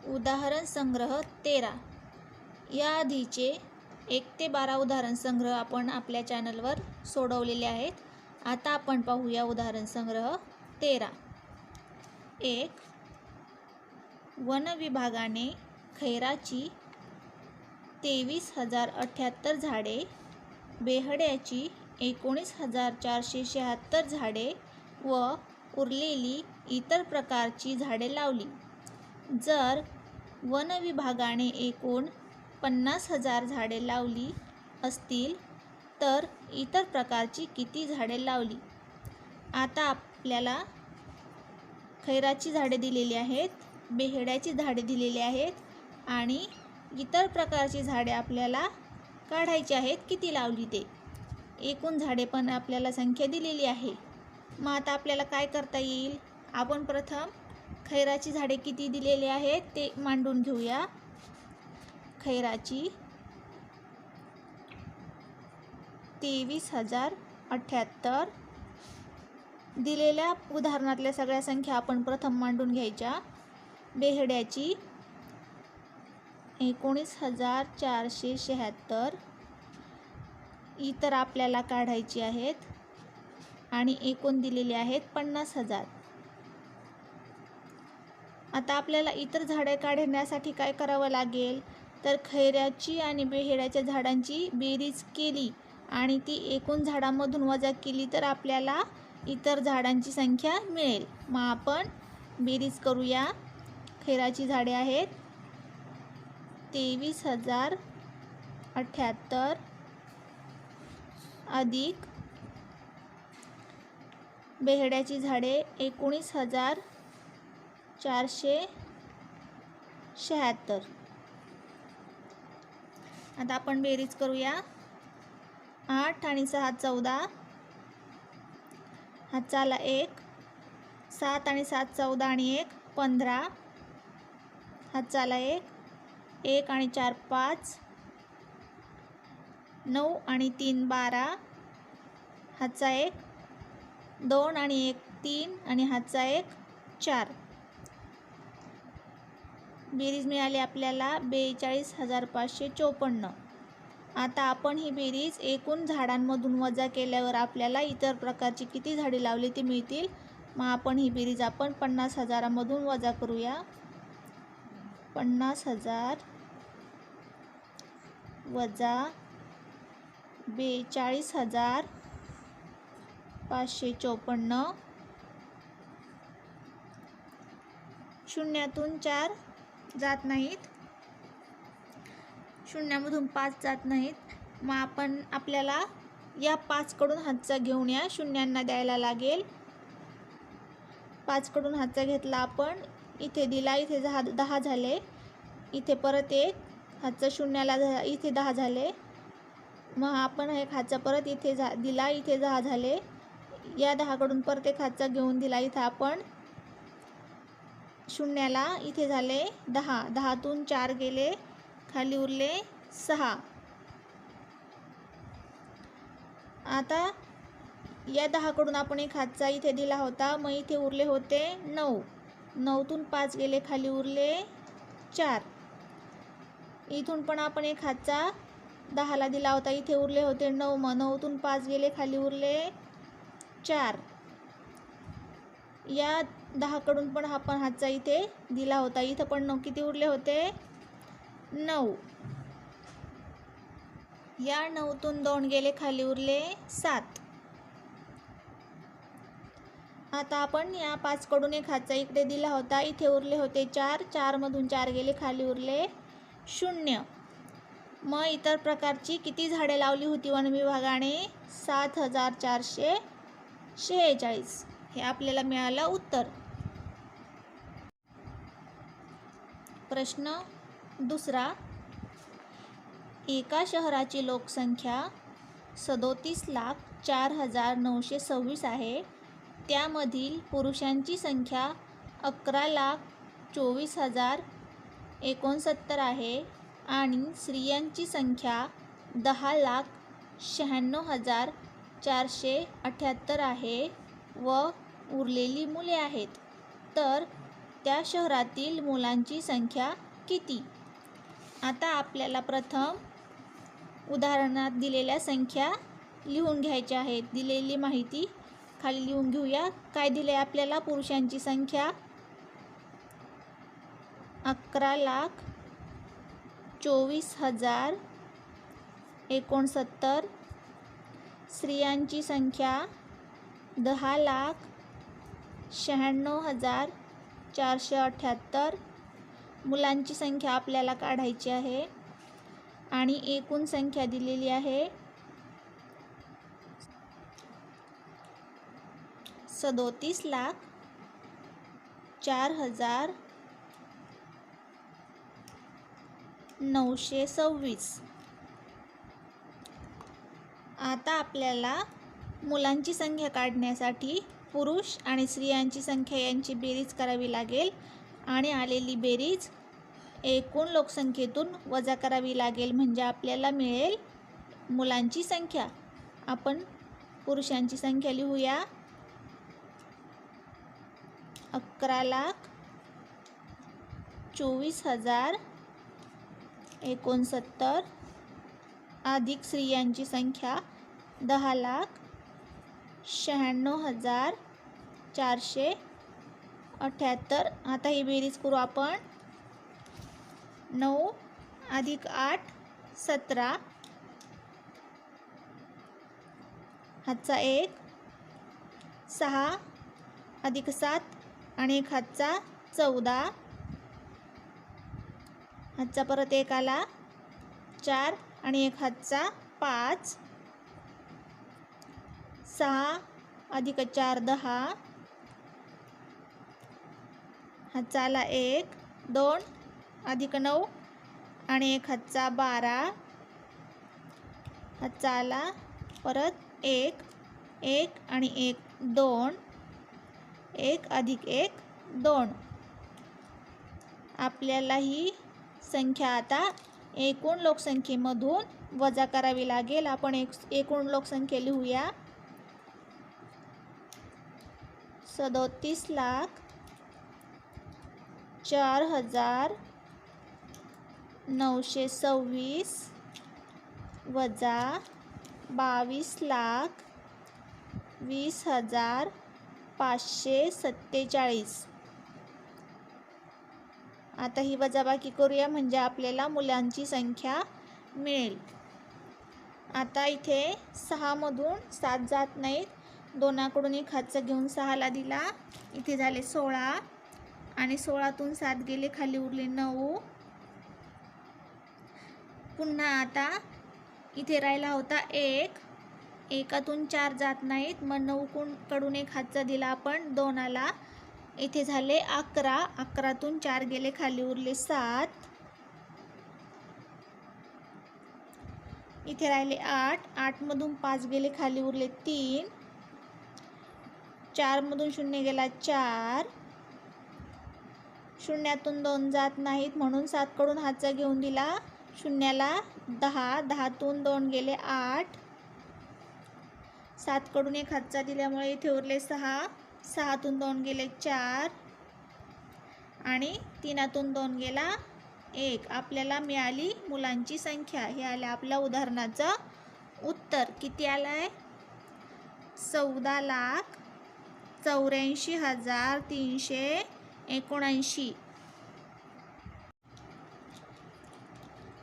उदाहरण संग्रह 13. याआधीचे 1 ते 12 उदाहरण संग्रह आपण आपल्या चॅनलवर सोडवलेले आहेत. आता आपण पाहूया उदाहरण संग्रह 13. 1. वन विभागाने खैराची 23,078 झाडे, बेहड्याची 19,476 झाडे व उरलेली इतर प्रकारची झाडे लावली. जर वन विभागाने एकूण 50,000 झाडे लावली असतील तर इतर प्रकारची किती झाडे लावली? आता आपल्याला खैराची झाडे दिलेली आहेत, बेहड्याची झाडे दिलेली आहेत आणि इतर प्रकारची झाडे आपल्याला काढायची आहेत. किती लावली ते एकूण झाडे पण आपल्याला संख्या दिलेली आहे. मग आता आपल्याला काय करता येईल? आपण प्रथम खैराची झाडे किती दिलेली आहेत ते मांडून घेऊया. खैराची 23,078 दिलेल्या उदाहरणातल्या सगळ्या संख्या आपण प्रथम मांडून घ्यायच्या. बेहड्याची 19,476 इतर आपल्याला काढायची आहेत आणि एकूण दिलेले आहेत 50,000. आता आपल्याला इतर झाडे काढण्यासाठी काय करावं लागेल? तर खैराची आणि बेहड्याच्या झाडांची बेरीज केली आणि ती एकूण झाडांमधून वजा केली तर आपल्याला इतर झाडांची संख्या मिळेल. मग आपण बेरीज करूया. खैराची झाडे आहेत 23,078 अधिक बेहड्याची झाडे 19,476. आता आपण बेरीज करूया. 8 आणि 6 14, हातचा आला 1. 7 आणि 7 14 आणि 1 15, हातचा आला 1. 1 आणि 4 5, 9 आणि 3 12, हातचा 1. 2 आणि 1 3 आणि हातचा 1 4. बेरीज मिळाली आपल्याला 42,554. आता आपण ही बेरीज एकूण झाडांमधून वजा केल्यावर आपल्याला इतर प्रकारची किती झाडे लावली ते मिळतील. मग आपण ही बेरीज आपण 50,000 मधून वजा करूया. 50,000 वजा 42,554. शून्यातून 4 जात नाहीत, शून्यामधून 5 जात नाहीत. मग आपल्याला या 5 कडून हातचा घेऊन या शून्यांना द्यायला लागेल. 5 कडून हातचा घेतला आपण, इथे दिला, इथे 10 झाले. इथे परत एक हातचा शून्याला इथे 10 झाले. मग आपण एक हातचा परत इथे दिला, इथे 10 झाले. या 10 कडून परत एक हातचा घेऊन दिला, इथे आपण शून्याला इथे झाले 10. 10तून 4 गेले, खाली उरले 6. आता या 10 कडून आपण एक हातचा इथे दिला होता, मग इथे उरले होते 9. 9तून 5 गेले, खाली उरले 4. इथून पण आपण एक हातचा 10ला दिला होता, इथे उरले होते 9. मग 9तून 5 गेले, खाली उरले 4. या 10 कडून पण आपण हातचा इथे दिला होता, इथं पण 9 किती उरले होते 9. या 9तून 2 गेले, खाली उरले 7. आता आपण या 5 कडून एक हातचा इकडे दिला होता, इथे उरले होते 4. 4 मधून 4 गेले, खाली उरले 0. मग इतर प्रकारची किती झाडे लावली होती वन विभागाने? 7,446. हे आपल्याला मिळालं उत्तर. प्रश्न दुसरा. एका शहराची लोकसंख्या 37,04,926 आहे. त्यामधील पुरुषांची संख्या 11,24,069 आहे आणि स्त्रियांची संख्या 10,96,478 आहे व उरलेली मुले आहेत. तर त्या शहरातील मुलांची संख्या किती? आता आपल्याला प्रथम उदाहरणात दिलेल्या संख्या लिहून घ्यायच्या आहेत. दिलेली माहिती खाली लिहून घेऊया. काय दिले आपल्याला? पुरुषांची संख्या 11,24,069, स्त्रियांची संख्या 10,96,478, मुलांची संख्या आपल्याला काढायची आहे आणि एकूण संख्या दिलेली आहे 37,04,926. आता आपल्याला मुलांची संख्या काढण्यासाठी पुरुष आणि स्त्रियांची संख्या यांची बेरीज करावी लागेल आणि आलेली बेरीज एकूण लोकसंख्येतून वजा करावी लागेल, म्हणजे आपल्याला मिळेल मुलांची संख्या. आपण पुरुषांची संख्या लिहूया. 11,24,069 अधिक स्त्रियांची संख्या 10,96,478. आता ही बेरीज करू आपण. 9 अधिक 8 17, हातचा 1, 6 अधिक 7 आणि 1 हातचा 14, हातचा परत 1 आला 4 आणि 1 हातचा 5, 6 अधिक 4 10, हातचा आला 1 2 अधिक 9 आणि 1 हातचा 12, हातचा आला परत 1 1 आणि 1 2, 1 अधिक 1 2. आपल्याला ही संख्या आता एकूण लोकसंख्येमधून वजा करावी लागेल. आपण एकूण लोकसंख्या लिहूया. 37,04,926 वजा 22,20,547. आता ही वजाबाकी करूया, म्हणजे आपल्याला मुलांची संख्या मिळेल. आता इथे 6 मधून 7 जात नाहीत. 2कडून 1 हातचा घेऊन 6ला दिला. इथे झाले 16 आणि 16तून 7 गेले, खाली उरले 9. पुन्हा आता इथे राहिला होता 1. 1तून 4 जात नाहीत, मग 9कडून 1 हातचा दिला आपण, 2 आला. इथे झाले 11. 11तून 4 गेले, खाली उरले 7. इथे राहिले 8. 8मधून 5 गेले, खाली उरले 3. 4मधून 0 गेला 4. 0तून 2 जात नाहीत, म्हणून 7कडून हातचा घेऊन दिला. 0ला 10. 10तून 2 गेले 8. 7कडून 1 हातचा दिल्यामुळे इथे उरले 6. 6तून 2 गेले 4 आणि 3तून 2 गेला 1. आपल्याला मिळाली मुलांची संख्या. हे आलं आपल्या उदाहरणाचं उत्तर. किती आलंय? 14,84,379.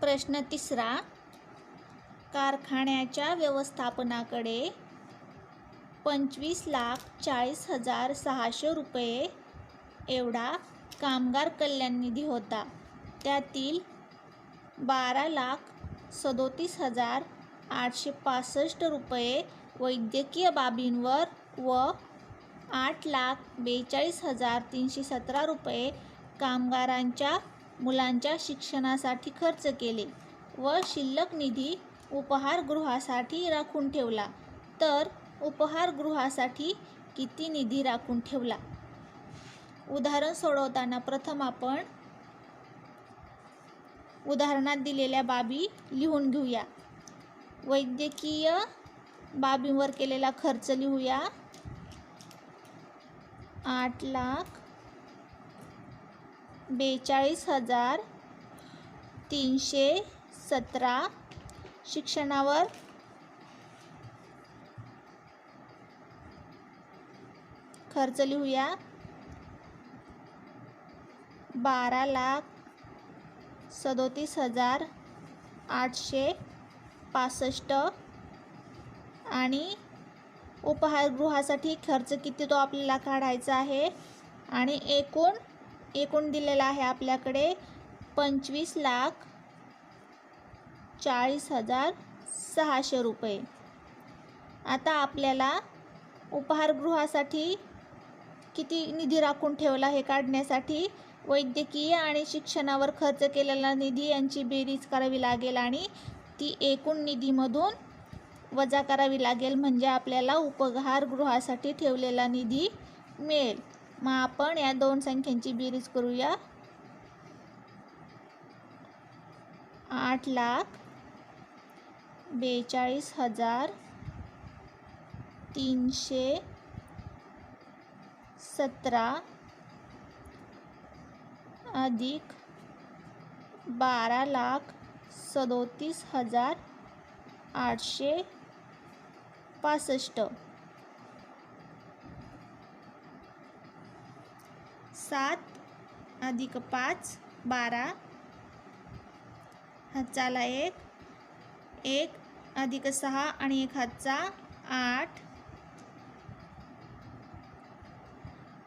प्रश्न 3. कारखान्याच्या व्यवस्थापनाकडे 25,40,600 रुपये एवढा कामगार कल्याण निधी होता. त्यातील 12,37,865 रुपये वैद्यकीय बाबींवर व 8,42,317 रुपये कामगारांच्या मुलांच्या शिक्षणासाठी खर्च केले व शिल्लक निधी उपहारगृहासाठी राखून ठेवला. तर उपहारगृहासाठी किती निधी राखून ठेवला? उदाहरण सोडवताना प्रथम आपण उदाहरणात दिलेल्या बाबी लिहून घेऊया. वैद्यकीय बाबींवर केलेला खर्च लिहूया. 8,00,000 42,317 शिक्षणावर खर्च लिहूया 12,37,865 आणि उपहारगृहासाठी खर्च किती तो आपल्याला काढायचा आहे आणि एकूण दिलेला आहे आपल्याकडे 25,40,600 रुपये. आता आपल्याला उपहारगृहासाठी किती निधी राखून ठेवला हे काढण्यासाठी वैद्यकीय आणि शिक्षणावर खर्च केलेला निधी यांची बेरीज करावी लागेल आणि ती एकूण निधीमधून वजा करावी लागेल, म्हणजे आपल्याला उपहारगृहासाठी ठेवलेला निधी मिळेल. मग आपण या दोन संख्यांची बेरीज करूया. 8,42,317 अधिक 12,37,865 7 अधिक 5 12 हातचाला 1 अधिक 6 आणि 1 हातचा 8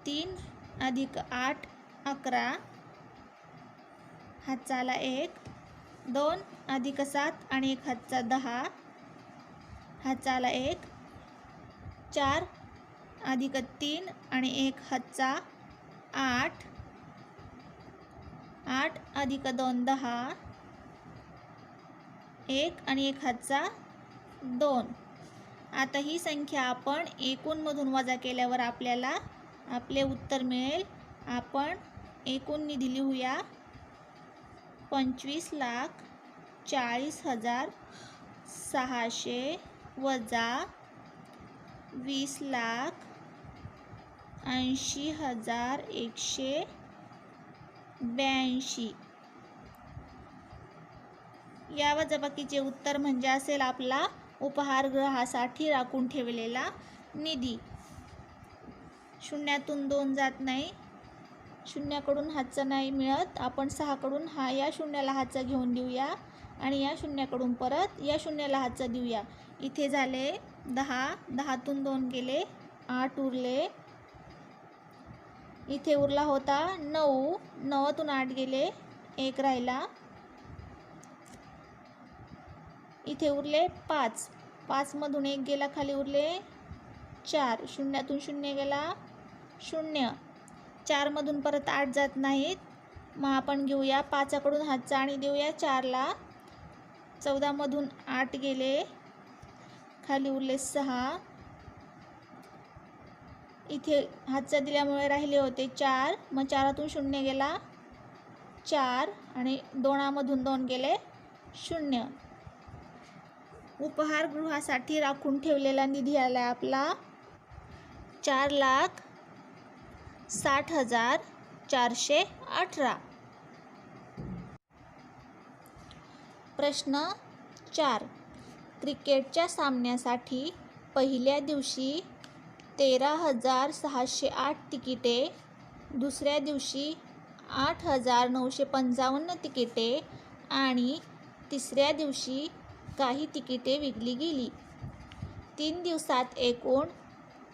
3 अधिक 8 11 हातचाला 1 2 अधिक 7 आणि 1 हातचा 10 हातचाला 1 4 अधिक 3 आणि 1 हातचा 8 8 अधिक 2 10 1 आणि 1 हातचा 2. आता ही संख्या आपण एकूणमधून वजा केल्यावर आपल्याला आपले उत्तर मिळेल. आपण एकूण निधी लिहूया 25,40,600 वजा 20,80,182. या वजाबाकीचे उत्तर म्हणजे असेल आपला उपहारगृहासाठी राखून ठेवलेला निधी. शून्यातून 2 जात नाही, शून्याकडून हातचा नाही मिळत. आपण 6कडून या शून्याला हातचा घेऊन देऊया आणि या शून्याकडून परत या शून्याला हातचा देऊया. इथे झाले 10, 10तून 2 गेले 8 उरले. इथे उरला होता 9, 9तून 8 गेले 1 राहिला. इथे उरले 5, 5मधून 1 गेला खाली उरले 4, शून्यातून 0 गेला 0, 4मधून परत 8 जात नाहीत. मग आपण घेऊया 5कडून हातचा आणि देऊया 4ला. 14मधून 8 गेले खाली उरले 6. इथे हातचा दिल्यामुळे राहिले होते 4, मग 4तून 0 गेला 4 आणि 2मधून 2 गेले 0. उपहारगृहासाठी राखून ठेवलेला निधी आला आपला 4,60,418. प्रश्न 4. क्रिकेटच्या सामन्यासाठी पहिल्या दिवशी 13,608 तिकिटे, दुसऱ्या दिवशी 8,955 तिकिटे आणि तिसऱ्या दिवशी काही तिकिटे विकली गेली. 3 दिवसात एकूण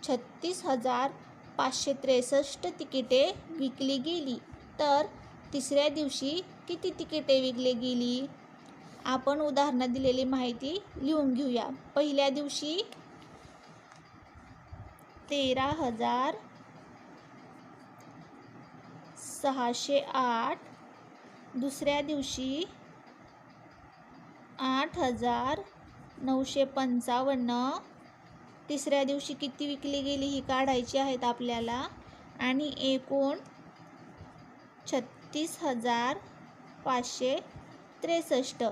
36,563 तिकिटे विकली गेली. तर तिसऱ्या दिवशी किती तिकिटे विकली गेली? आपण उदाहरणात दिलेली माहिती लिहून घेऊया. पहिल्या दिवशी 13,608, दुसऱ्या दिवशी 8,955, तिसऱ्या दिवशी किती विकली गेली ही काढायची आहेत आपल्याला आणि एकूण 36,563.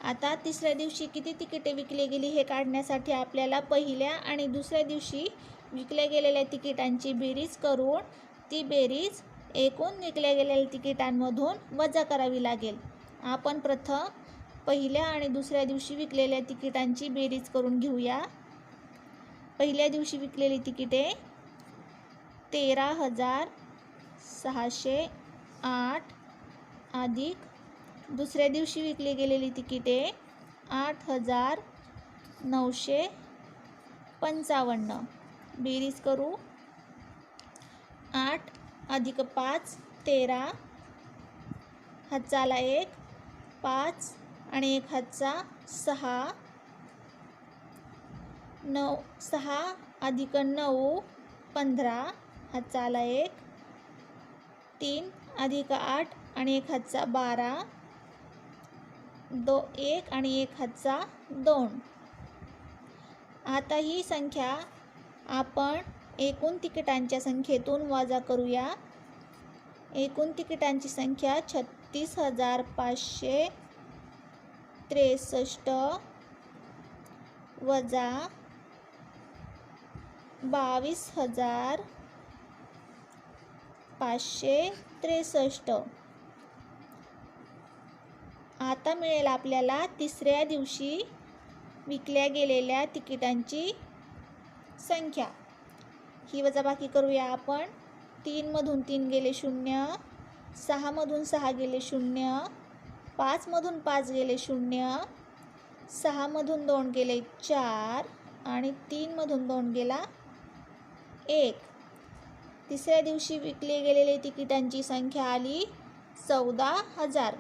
आता तिसऱ्या दिवशी किती तिकिटे विकली गेली हे काढण्यासाठी आपल्याला पहिल्या आणि दुसऱ्या दिवशी विकल्या गेलेल्या तिकिटांची बेरीज करून ती बेरीज एकूण विकल्या गेलेल्या तिकिटांमधून वजा करावी लागेल. आपण प्रथम पहिल्या आणि दुसऱ्या दिवशी विकलेल्या तिकिटांची बेरीज करून घेऊया. पहिल्या दिवशी विकलेली तिकिटे 13,608 अधिक दुसऱ्या दिवशी विकली गेलेली तिकिटे 8,955. बेरीज करू. 8 अधिक 5 13, हातचा 1 5 आणि 1 हातचा 6, 6 अधिक 9 15, हातचा 1 3 अधिक 8 आणि 1 हातचा 12, 1 आणि 1 हातचा 2. आता ही संख्या आपण एकूण तिकिटांच्या संख्येतून वजा करूया. एकूण तिकिटांची संख्या 36,563 वजा 22,563. आता मिळेल आपल्याला तिसऱ्या दिवशी विकल्या गेलेल्या तिकिटांची संख्या. ही वजाबाकी करूया आपण. 3 मधून 3 गेले 0, 6 मधून 6 गेले 0, 5 मधून 5 गेले 0, 6 मधून 2 गेले 4 आणि 3 मधून 2 गेला 1. तिसऱ्या दिवशी विकले गेलेले तिकिटांची संख्या आली 14,000.